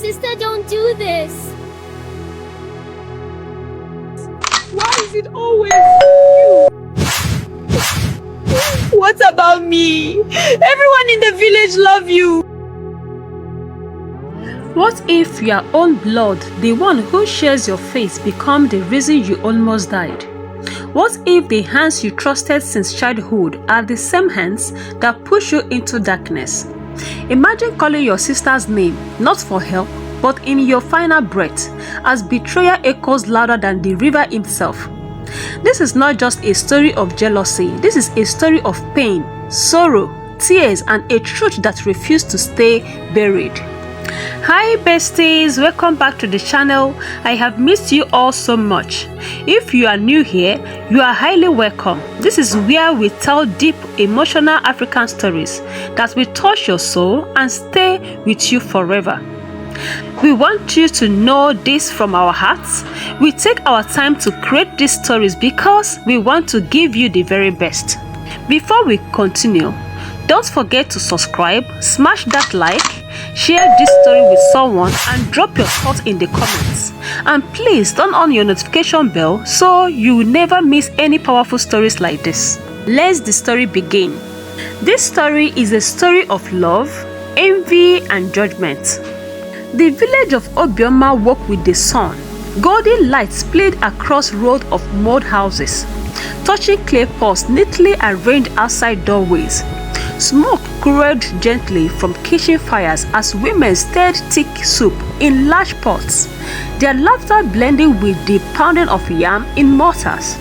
Sister, don't do this. Why is it always you? What about me? Everyone in the village love you. What if your own blood, the one who shares your face, become the reason you almost died? What if the hands you trusted since childhood are the same hands that push you into darkness? Imagine calling your sister's name, not for help, but in your final breath, as betrayal echoes louder than the river itself. This is not just a story of jealousy, this is a story of pain, sorrow, tears, and a truth that refused to stay buried. Hi besties, welcome back to the channel. I have missed you all so much. If you are new here, you are highly welcome. This is where we tell deep emotional African stories that will touch your soul and stay with you forever. We want you to know this from our hearts. We take our time to create these stories because we want to give you the very best. Before we continue, don't forget to subscribe, smash that like, share this story with someone, and drop your thoughts in the comments. And please turn on your notification bell so you will never miss any powerful stories like this. Let the story begin. This story is a story of love, envy, and judgment. The village of Obioma woke with the sun. Golden lights played across rows of mud houses, touching clay pots neatly arranged outside doorways. Smoke curled gently from kitchen fires as women stirred thick soup in large pots, their laughter blending with the pounding of yam in mortars.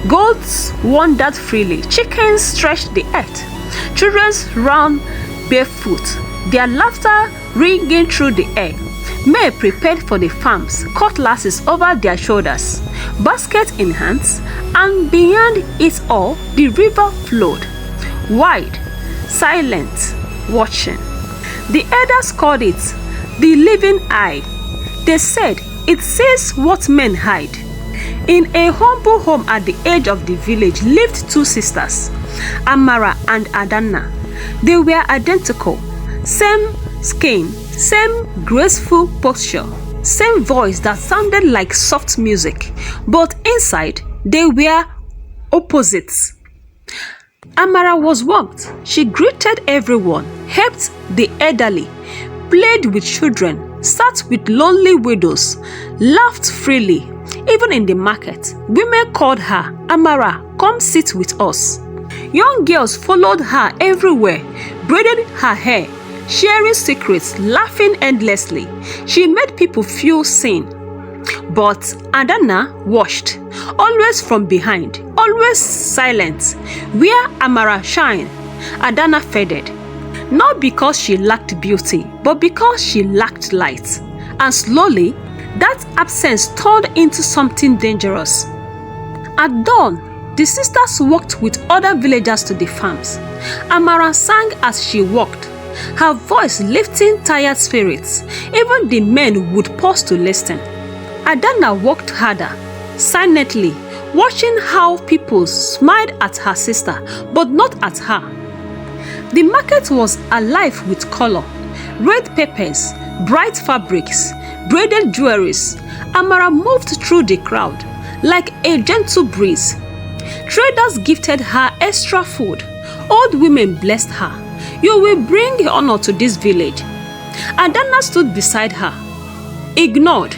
Goats wandered freely, chickens stretched the earth, children ran barefoot, their laughter ringing through the air. Men prepared for the farms, cutlasses over their shoulders, baskets in hands, and beyond it all, the river flowed, wide, silent, watching. The elders called it the living eye. They said it sees what men hide. In a humble home at the edge of the village lived two sisters, Amara and Adanna. They were identical, same skin, same graceful posture, same voice that sounded like soft music, but inside they were opposites. Amara was warmth. She greeted everyone, helped the elderly, played with children, sat with lonely widows, laughed freely. Even in the market, women called her, "Amara, come sit with us." Young girls followed her everywhere, braided her hair, sharing secrets, laughing endlessly. She made people feel seen. But Adanna watched, always from behind, always silent. Where Amara shined, Adanna faded. Not because she lacked beauty, but because she lacked light. And slowly, that absence turned into something dangerous. At dawn, the sisters walked with other villagers to the farms. Amara sang as she walked, her voice lifting tired spirits. Even the men would pause to listen. Adanna walked harder, silently, watching how people smiled at her sister, but not at her. The market was alive with color, red peppers, bright fabrics, braided jewelries. Amara moved through the crowd like a gentle breeze. Traders gifted her extra food. Old women blessed her. "You will bring honor to this village." Adanna stood beside her, ignored,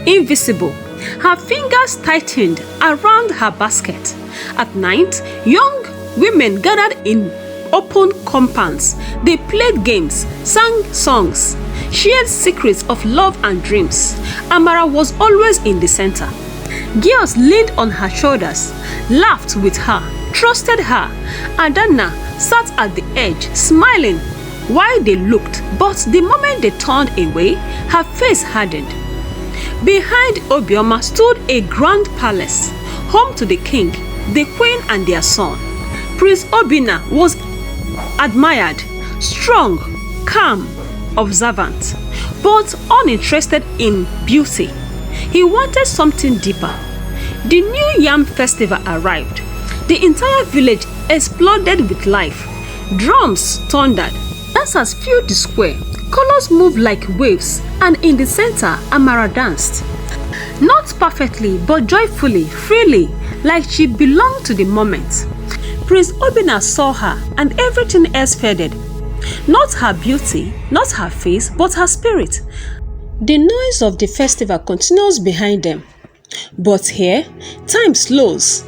invisible. Her fingers tightened around her basket. At night, young women gathered in open compounds. They played games, sang songs, shared secrets of love and dreams. Amara was always in the center. Girls leaned on her shoulders, laughed with her, trusted her. Adanna sat at the edge, smiling while they looked, but the moment they turned away, her face hardened. Behind Obioma stood a grand palace, home to the king, the queen, and their son. Prince Obinna was admired, strong, calm, observant, but uninterested in beauty. He wanted something deeper. The new Yam Festival arrived. The entire village exploded with life. Drums thundered, Dancers filled the square, colors moved like waves, and in the center, Amara danced. Not perfectly, but joyfully, freely, like she belonged to the moment. Prince Obinna saw her, and everything else faded. Not her beauty, not her face, but her spirit. The noise of the festival continues behind them. But here, time slows.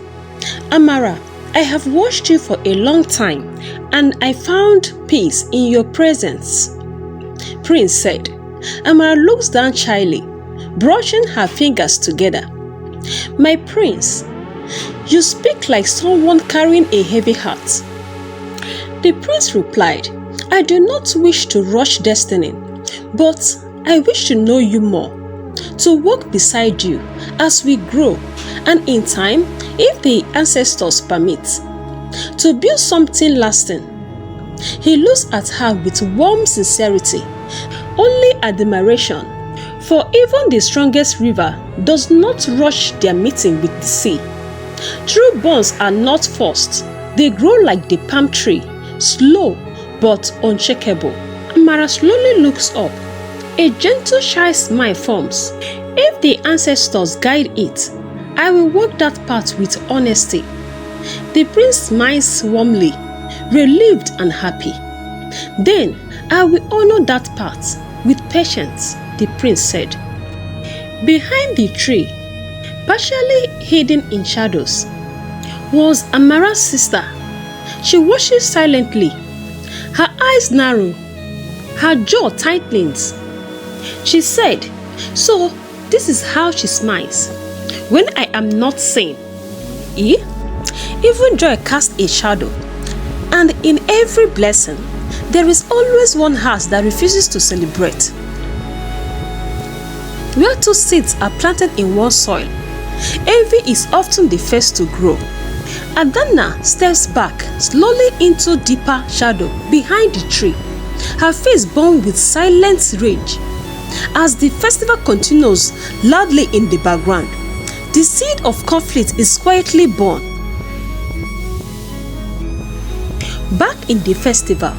Amara, I have watched you for a long time, and I found peace in your presence, Prince said. Amara looks down shyly, brushing her fingers together. My prince, you speak like someone carrying a heavy heart. The prince replied, I do not wish to rush destiny, but I wish to know you more, to walk beside you as we grow, and in time, if the ancestors permit, to build something lasting. He looks at her with warm sincerity, only admiration, for even the strongest river does not rush their meeting with the sea. True bonds are not forced, they grow like the palm tree, slow but unshakable. Amara slowly looks up. A gentle shy smile forms. If the ancestors guide it, I will walk that path with honesty. The prince smiles warmly, relieved and happy. Then I will honor that path with patience, the prince said. Behind the tree, partially hidden in shadows, was Amara's sister. She watches silently. Her eyes narrow, her jaw tightens. She said, so this is how she smiles when I am not sane. Even joy casts a shadow, and in every blessing, there is always one heart that refuses to celebrate. Where two seeds are planted in one soil, envy is often the first to grow. Adanna steps back slowly into deeper shadow behind the tree, her face burned with silent rage. As the festival continues loudly in the background, the seed of conflict is quietly born. Back in the festival,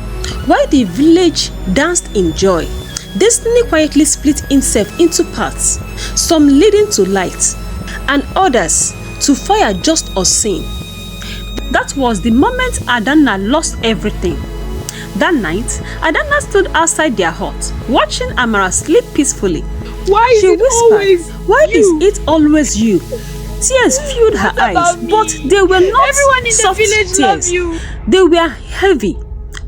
while the village danced in joy, destiny quietly split itself into parts, some leading to light, and others to fire just unseen. That was the moment Adanna lost everything. That night, Adanna stood outside their hut, watching Amara sleep peacefully. Why is it always why you? is it always you? Tears filled her eyes, but they were not Everyone in soft the village tears. loves you. They were heavy,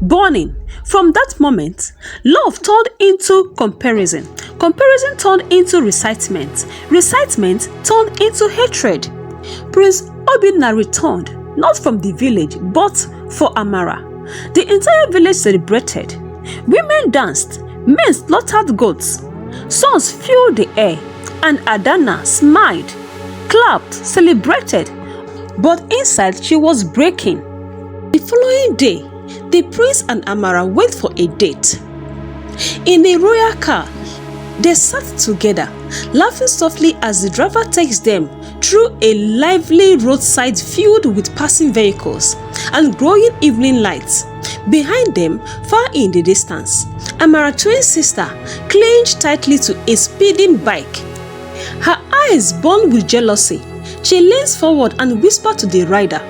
burning. From that moment, love turned into comparison. Comparison turned into resentment. Resentment turned into hatred. Prince Obinna returned, not from the village, but for Amara. The entire village celebrated. Women danced, men slaughtered goats, songs filled the air, and Adanna smiled, clapped, celebrated. But inside she was breaking. The following day, the prince and Amara went for a date. In a royal car, they sat together, laughing softly as the driver takes them through a lively roadside filled with passing vehicles and growing evening lights. Behind them, far in the distance, Amara's twin sister clinged tightly to a speeding bike. Her eyes burned with jealousy. She leans forward and whispers to the rider,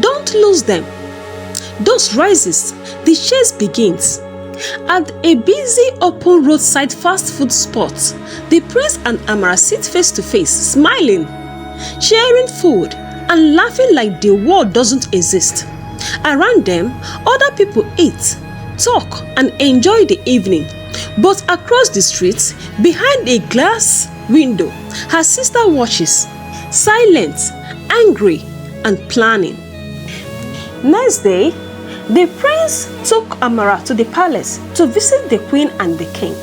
"Don't lose them." Dust rises, the chase begins. At a busy open roadside fast food spot, the prince and Amara sit face to face, smiling, sharing food and laughing like the world doesn't exist. Around them, other people eat, talk and enjoy the evening. But across the street, behind a glass window, her sister watches, silent, angry and planning. Next day, the prince took Amara to the palace to visit the queen and the king.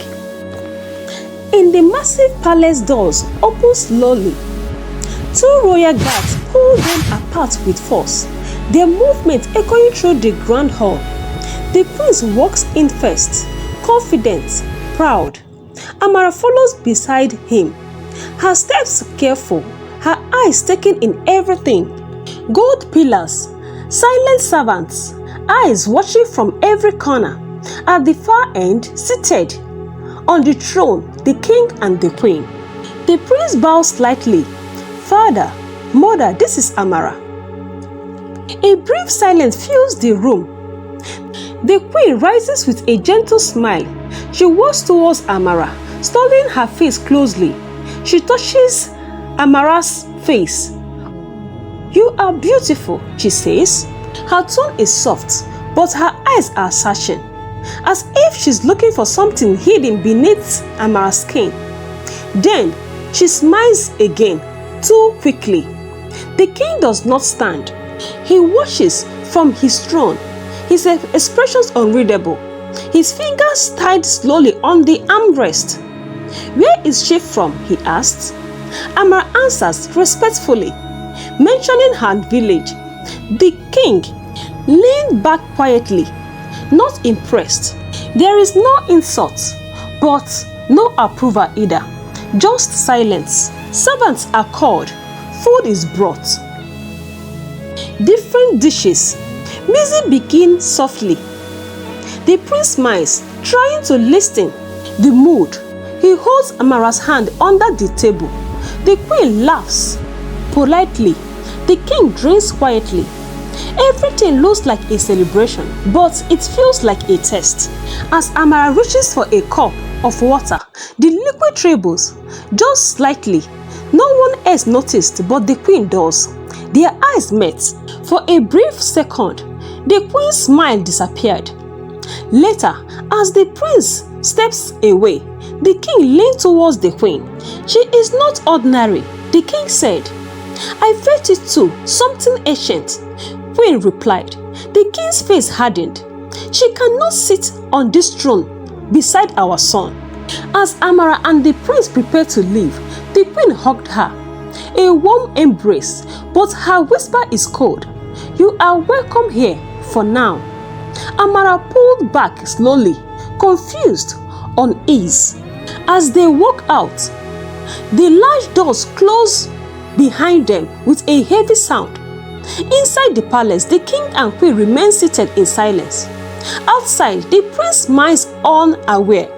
In the massive palace doors opened slowly. Two royal guards pulled them apart with force, their movement echoing through the grand hall. The prince walks in first, confident, proud. Amara follows beside him, her steps careful, her eyes taking in everything. Gold pillars, silent servants, eyes watching from every corner. At the far end, seated on the throne, the king and the queen. The prince bows slightly. Father, mother, this is Amara. A brief silence fills the room. The queen rises with a gentle smile. She walks towards Amara, studying her face closely. She touches Amara's face. You are beautiful, she says. Her tone is soft, but her eyes are searching, as if she's looking for something hidden beneath Amara's skin. Then she smiles again, too quickly. The king does not stand. He watches from his throne, his expressions unreadable, his fingers tied slowly on the armrest. Where is she from? He asks. Amara answers respectfully, mentioning her village. The king leaned back quietly, not impressed. There is no insult, but no approval either. Just silence. Servants are called. Food is brought. Different dishes. Music begins softly. The prince smiles, trying to lighten the mood. He holds Amara's hand under the table. The queen laughs politely. The king drinks quietly. Everything looks like a celebration, but it feels like a test. As Amara reaches for a cup of water, the liquid trembles just slightly. No one else noticed, but the queen does. Their eyes met. For a brief second, the queen's smile disappeared. Later, as the prince steps away, the king leaned towards the queen. She is not ordinary, the king said. I felt it too, something ancient. Queen replied. The king's face hardened. She cannot sit on this throne beside our son. As Amara and the prince prepared to leave, the queen hugged her. A warm embrace, but her whisper is cold. You are welcome here for now. Amara pulled back slowly, confused, uneasy. As they walk out, the large doors close behind them with a heavy sound. Inside the palace, the king and queen remain seated in silence. Outside, the prince smiles unaware.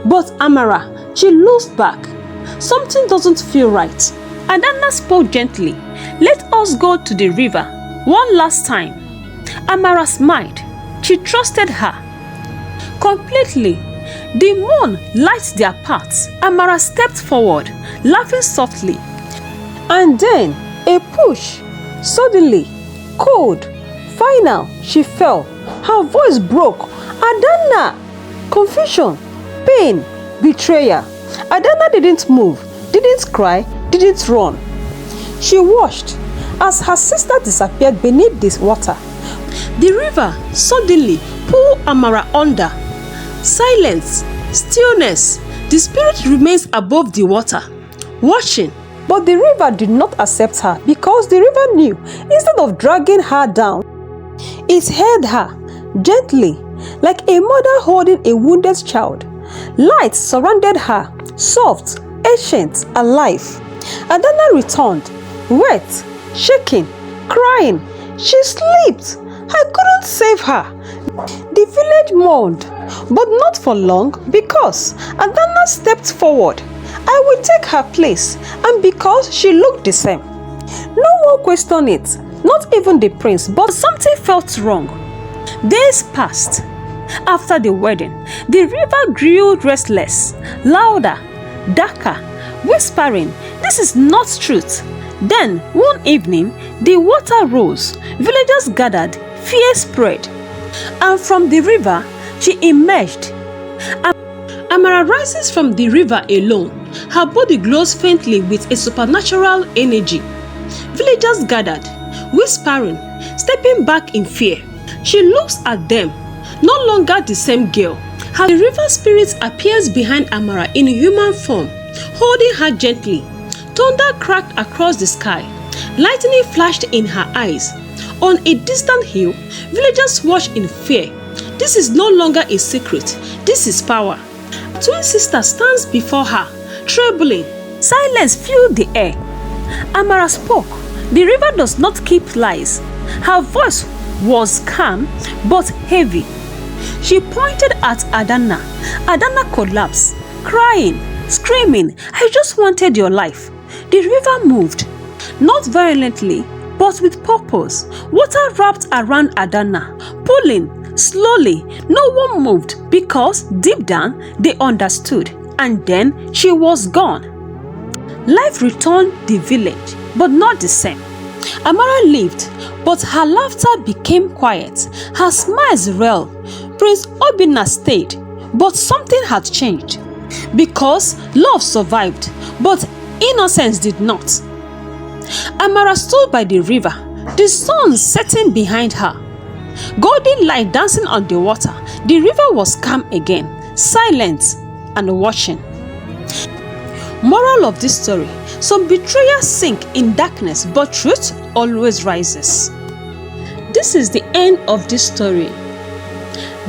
But Amara, she looks back. Something doesn't feel right. Adanna spoke gently. Let us go to the river one last time. Amara smiled. She trusted her completely. The moon lights their paths. Amara stepped forward, laughing softly. And then a push. Suddenly, cold, final, she fell. Her voice broke. Adanna! Confusion, pain, betrayal. Adanna didn't move, didn't cry, didn't run. She watched as her sister disappeared beneath this water. The river suddenly pulled Amara under. Silence, stillness. The spirit remains above the water, watching. But the river did not accept her because the river knew instead of dragging her down, it held her gently, like a mother holding a wounded child. Light surrounded her, soft, ancient, alive. Adanna returned, wet, shaking, crying. She slipped. I couldn't save her. The village mourned, but not for long because Adanna stepped forward. I will take her place, and because she looked the same. No one questioned it, not even the prince, but something felt wrong. Days passed. After the wedding, the river grew restless, louder, darker, whispering, "This is not truth." Then, one evening, the water rose, villagers gathered, fear spread, and from the river, she emerged. Amara rises from the river alone. Her body glows faintly with a supernatural energy. Villagers gathered, whispering, stepping back in fear. She looks at them, no longer the same girl. Her river spirit appears behind Amara in human form, holding her gently. Thunder cracked across the sky. Lightning flashed in her eyes. On a distant hill, villagers watched in fear. This is no longer a secret. This is power. Her twin sister stands before her, trembling. Silence filled the air. Amara spoke. The river does not keep lies. Her voice was calm but heavy. She pointed at Adanna. Adanna collapsed, crying, screaming, "I just wanted your life." The river moved, not violently, but with purpose. Water wrapped around Adanna, pulling slowly. No one moved because deep down they understood, and then she was gone. Life returned the village, but not the same. Amara lived, but her laughter became quiet. Her smiles rare. Prince Obinna stayed, but something had changed. Because love survived, but innocence did not. Amara stood by the river, the sun setting behind her. Golden light dancing on the water. The river was calm again, silent and watching. Moral of this story: some betrayers sink in darkness, but truth always rises. This is the end of this story.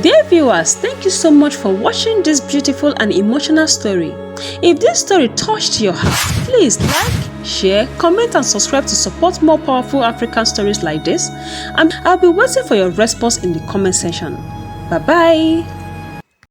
Dear viewers, thank you so much for watching this beautiful and emotional story. If this story touched your heart, please like, share, comment and subscribe to support more powerful African stories like this. And I'll be waiting for your response in the comment section. Bye bye.